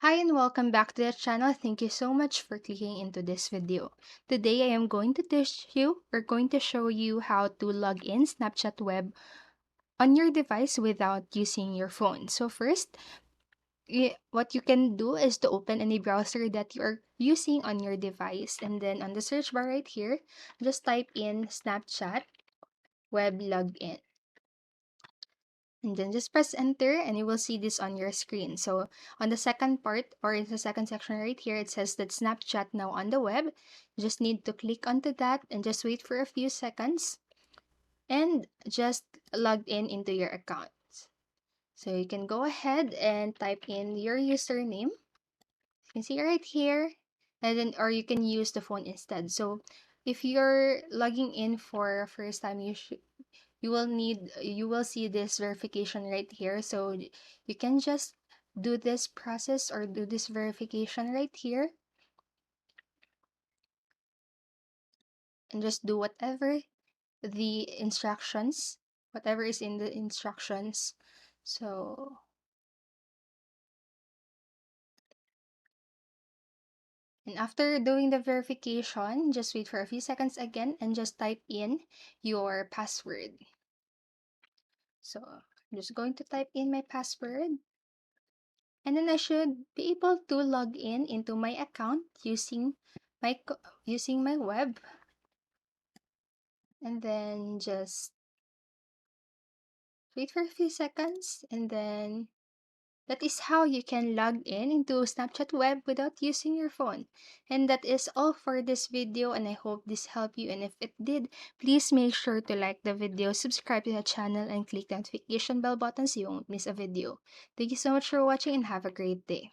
Hi and welcome back to the channel. Thank you so much for clicking into this video. Today I am going to show you how to log in Snapchat Web on your device without using your phone. So first, what you can do is to open any browser that you are using on your device, and then on the search bar right here, just type in Snapchat Web Login. And then just press enter and you will see this on your screen. So on the second part, or in the second section right here, it says that Snapchat now on the web. You just need to click onto that and just wait for a few seconds and just log in into your account. So you can go ahead and type in your username. You can see right here, and then or you can use the phone instead. So if you're logging in for first time, you will see this verification right here. So you can just do this process or do this verification right here and just do the instructions whatever is in the instructions. So and after doing the verification, just wait for a few seconds again and just type in your password. So I'm just going to type in my password, and then I should be able to log in into my account using using my web, and then just wait for a few seconds, and then that is how you can log in into Snapchat Web without using your phone. And that is all for this video, and I hope this helped you, and if it did, please make sure to like the video, subscribe to the channel, and click the notification bell button so you won't miss a video. Thank you so much for watching and have a great day.